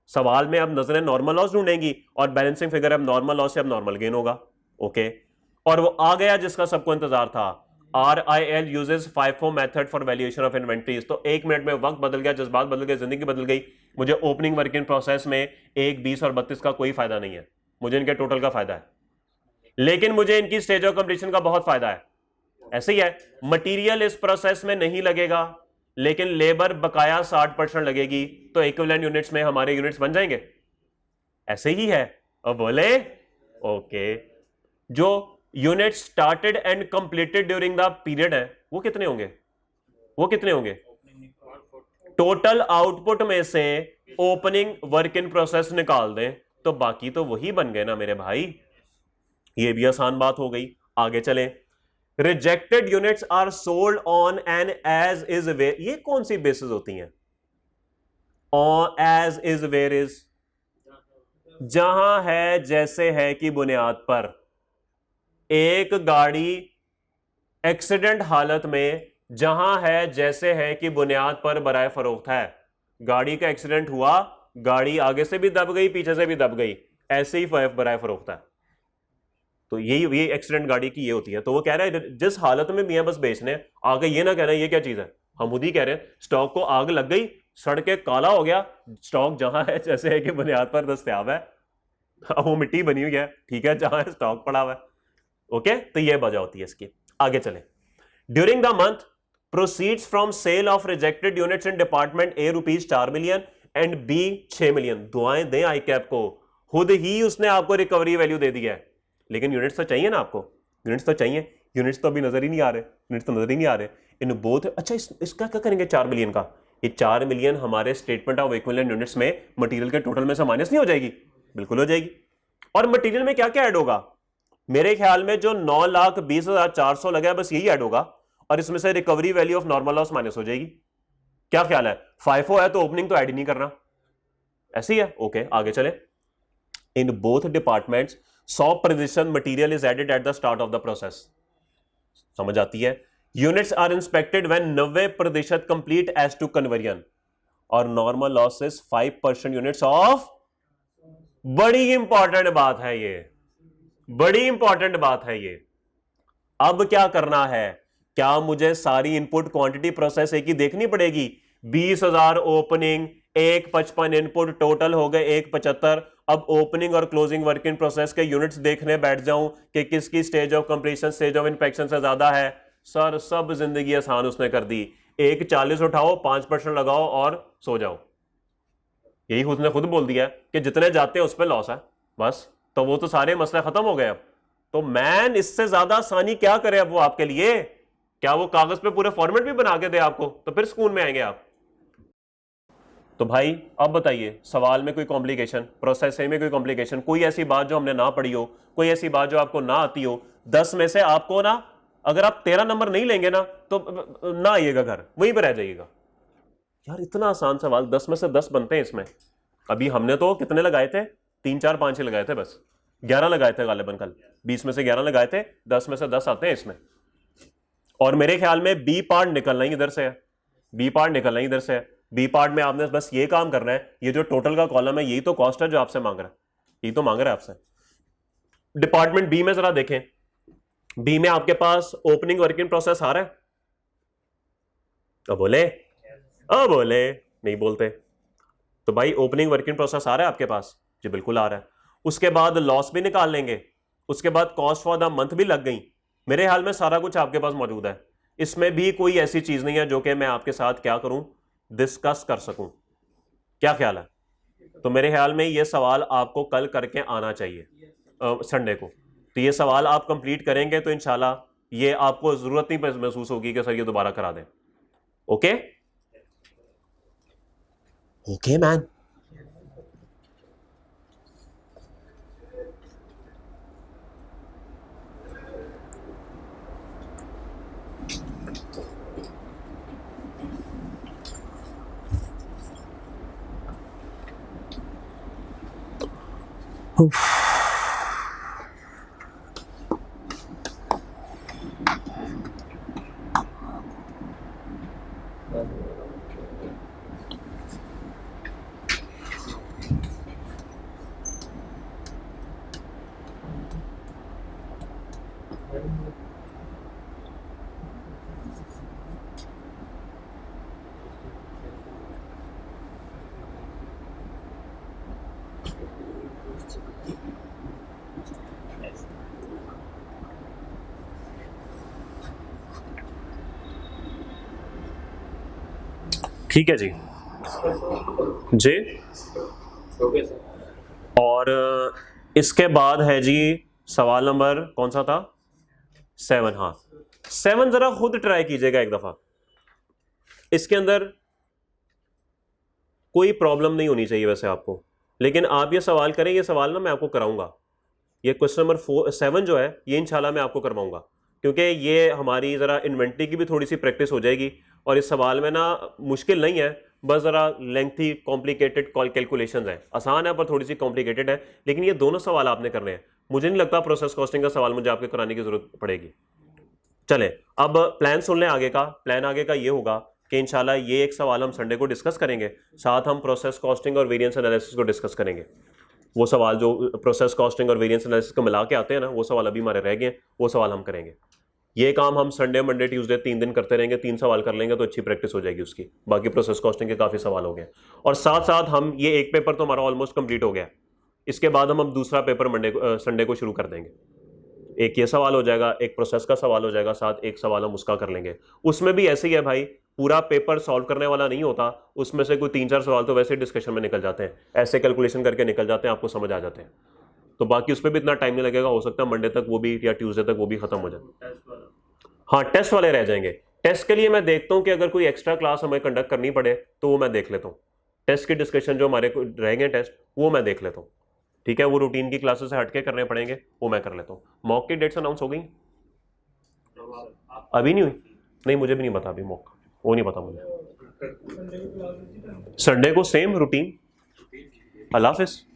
सवाल में अब नजरें नॉर्मल लॉस ढूंढेंगी और बैलेंसिंग फिगर अब नॉर्मल लॉस से अब नॉर्मल गेन होगा। ओके, और वो आ गया जिसका सबको इंतजार था। RIL uses FIFO method for valuation of inventories। तो 1 मिनट में वक्त बदल गया, जज्बात बदल गए, जिंदगी बदल गई। मुझे ओपनिंग वर्किंग प्रोसेस में 1, 20 और 32 का कोई फायदा नहीं है, मुझे इनके टोटल का फायदा है, लेकिन मुझे इनकी स्टेज ऑफ कंप्लीशन का बहुत फायदा है। ऐसे ही है, मटीरियल इस प्रोसेस में नहीं लगेगा, लेकिन लेबर बकाया 60% लगेगी, तो इक्विवेलेंट यूनिट्स में हमारे यूनिट्स बन जाएंगे। ऐसे ही है, अब बोले ओके। जो unit started and completed during the period है वो कितने होंगे? वो कितने होंगे? टोटल आउटपुट में से ओपनिंग वर्क इन प्रोसेस निकाल दें तो बाकी तो वही बन गए ना मेरे भाई। ये भी आसान बात हो गई। आगे चलें। Rejected units are sold on an as is where, ये कौन सी बेसिस होती हैं? On as is where is, जहां है जैसे है की बुनियाद पर। एक गाड़ी एक्सीडेंट हालत में जहां है जैसे है कि बुनियाद पर बराए फरोख्त है। गाड़ी का एक्सीडेंट हुआ, गाड़ी आगे से भी दब गई पीछे से भी दब गई, ऐसे ही बराए फरोख्त है। तो यही ये एक्सीडेंट गाड़ी की ये होती है। तो वो कह रहा है जिस हालत में भी है बस बेचने, आगे ये ना कहना ये क्या चीज है, हम खुद ही कह रहे हैं स्टॉक को आग लग गई, सड़ के काला हो गया, स्टॉक जहां है जैसे है कि बुनियाद पर दस्तयाब है। अब वो मिट्टी बनी हुई है, ठीक है, जहां स्टॉक पड़ा हुआ है। ओके, तो ये वजह होती है इसकी। आगे चले। During the month proceeds from sale of rejected units in department A ₹4 million and B 6 million. दुआएं दें आई कैप को, खुद ही उसने आपको रिकवरी वैल्यू दे दी है, लेकिन यूनिट्स तो चाहिए ना आपको, यूनिट्स तो चाहिए। यूनिट्स तो अभी नजर ही नहीं आ रहे, यूनिट्स तो नजर ही नहीं आ रहे इन बोथ। अच्छा इसका क्या करेंगे 4 मिलियन का? ये 4 मिलियन हमारे स्टेटमेंट ऑफ इक्विवेलेंट यूनिट्स में मटेरियल के टोटल में से माइनस नहीं हो जाएगी? बिल्कुल हो जाएगी। और मटेरियल में क्या क्या ऐड होगा? मेरे ख्याल में जो 9,20,400 लगा है बस यही ऐड होगा, और इसमें से recovery value of normal loss minus हो जाएगी। क्या ख्याल है? FIFO है तो ओपनिंग तो ऐड ही नहीं करना, ऐसे ही है। ओके, आगे चले। In both departments 100% material is added at the start of the process. समझ आती है? Units are inspected when 90% complete as to conversion, और normal loss is 5% units of. बड़ी इंपॉर्टेंट बात है ये, बड़ी इंपॉर्टेंट बात है ये। अब क्या करना है? क्या मुझे सारी इनपुट क्वांटिटी प्रोसेस एक ही देखनी पड़ेगी? 20,000 ओपनिंग, 155 इनपुट, टोटल हो गए 175। अब ओपनिंग और क्लोजिंग वर्क इन प्रोसेस के यूनिट्स देखने बैठ जाऊं कि किसकी stage of completion stage of inspection से ज्यादा है? सर सब जिंदगी आसान उसने कर दी। 140 उठाओ, 5% लगाओ और सो जाओ। यही उसने खुद बोल दिया कि जितने जाते हैं उस पर लॉस है बस। तो वो तो सारे मसले खत्म हो गए। अब तो मैन इससे ज्यादा आसानी क्या करे अब वो आपके लिए? क्या वो कागज पे पूरे फॉर्मेट भी बना के दे आपको? तो फिर स्कूल में आएंगे आप। तो भाई अब बताइए, सवाल में कोई कॉम्प्लिकेशन, प्रोसेस में कोई कॉम्प्लिकेशन, कोई ऐसी बात जो हमने ना पढ़ी हो, कोई ऐसी बात जो आपको ना आती हो? 10 में से आपको ना, अगर आप 13 नंबर नहीं लेंगे ना तो ना आइएगा घर, वहीं पर रह जाइएगा। यार इतना आसान सवाल, 10 में से 10 बनते हैं इसमें। अभी हमने तो कितने लगाए थे? 3 4 5 ही लगाए थे बस। 11 लगाए थे गालिबन कल। 20 में से 11 लगाए थे, 10 में से 10 आते हैं इसमें। और मेरे ख्याल में बी पार्ट निकलना ही इधर से है, बी पार्ट निकलना ही इधर से है। बी पार्ट में आपने बस ये काम करना है, ये जो टोटल का कॉलम है यही तो कॉस्ट है जो आपसे मांग रहा है, यही तो मांग रहा है आपसे। डिपार्टमेंट बी में जरा देखें, बी में आपके पास ओपनिंग वर्किंग प्रोसेस आ रहा है? अब बोले, अब बोले, नहीं बोलते। तो भाई ओपनिंग वर्किंग प्रोसेस आ रहा है आपके पास? जी बिल्कुल आ रहा है। उसके बाद लॉस भी निकाल लेंगे, उसके बाद कॉस्ट फॉर द मंथ भी लग गई। मेरे ख्याल में सारा कुछ आपके पास मौजूद है। इसमें भी कोई ऐसी चीज नहीं है जो कि मैं आपके साथ क्या करूं, डिस्कस कर सकूं। क्या ख्याल है? तो मेरे ख्याल में ये सवाल आपको कल करके आना चाहिए, संडे को। तो ये सवाल आप कंप्लीट करेंगे तो इंशाल्लाह ये आपको जरूरत नहीं महसूस होगी कि सर ये दोबारा करा दें। Okay okay man. ठीक है जी, जी और इसके बाद है जी सवाल नंबर कौन सा था? 7। हाँ 7 जरा खुद ट्राई कीजिएगा एक दफा। इसके अंदर कोई प्रॉब्लम नहीं होनी चाहिए वैसे आपको, लेकिन आप ये सवाल करें, ये सवाल ना मैं आपको कराऊंगा। ये क्वेश्चन नंबर 7 जो है ये इंशाल्लाह मैं आपको करवाऊंगा, क्योंकि ये हमारी ज़रा इन्वेंटरी की भी थोड़ी सी प्रैक्टिस हो जाएगी। और इस सवाल में ना मुश्किल नहीं है, बस ज़रा लेंथी कॉम्प्लिकेटेड कैलकुलेशंस है, आसान है पर थोड़ी सी कॉम्प्लिकेटेड है। लेकिन ये दोनों सवाल आपने करने हैं। मुझे नहीं लगता प्रोसेस कॉस्टिंग का सवाल मुझे आपके कराने की जरूरत पड़ेगी। चले अब प्लान सुन लें आगे का। प्लान आगे का ये होगा कि इंशाल्लाह ये एक सवाल हम संडे को डिस्कस करेंगे, साथ हम प्रोसेस कॉस्टिंग और वेरिएंस एनालिसिस को डिस्कस करेंगे। वो सवाल जो प्रोसेस कॉस्टिंग और वेरिएंस एनालिसिस को मिला के आते हैं ना, वो सवाल अभी हमारे रह गए हैं, वो सवाल हम करेंगे। ये काम हम संडे मंडे ट्यूसडे 3 दिन करते रहेंगे, 3 सवाल कर लेंगे तो अच्छी प्रैक्टिस हो जाएगी उसकी। बाकी प्रोसेस कॉस्टिंग के काफ़ी सवाल हो गए, और साथ साथ हम ये एक पेपर तो हमारा ऑलमोस्ट कंप्लीट हो गया। इसके बाद हम अब दूसरा पेपर संडे को शुरू कर देंगे। एक ये सवाल हो जाएगा, एक प्रोसेस का सवाल हो जाएगा, साथ एक सवाल हम उसका कर लेंगे। उसमें भी ऐसे ही है भाई, पूरा पेपर सॉल्व करने वाला नहीं होता, उसमें से कोई 3-4 सवाल तो वैसे डिस्कशन में निकल जाते हैं, ऐसे कैलकुलेशन करके निकल जाते हैं, आपको समझ आ जाते हैं। तो बाकी उस पर भी इतना टाइम नहीं लगेगा, हो सकता है मंडे तक वो भी या ट्यूसडे तक वो भी खत्म हो जाए। हाँ टेस्ट वाले रह जाएंगे। टेस्ट के लिए मैं देखता हूँ कि अगर कोई एक्स्ट्रा क्लास हमें कंडक्ट करनी पड़े तो वो मैं देख लेता हूँ। टेस्ट की डिस्कशन जो हमारे रह गए टेस्ट वो मैं देख लेता हूँ, ठीक है। वो रूटीन की क्लासेस से हटके करने पड़ेंगे, वो मैं कर लेता हूँ। मॉक की डेट्स अनाउंस हो गई? अभी नहीं हुई? नहीं मुझे भी नहीं पता अभी मॉक, वो नहीं पता मुझे। संडे को सेम रूटीन। अल्लाह हाफिज़।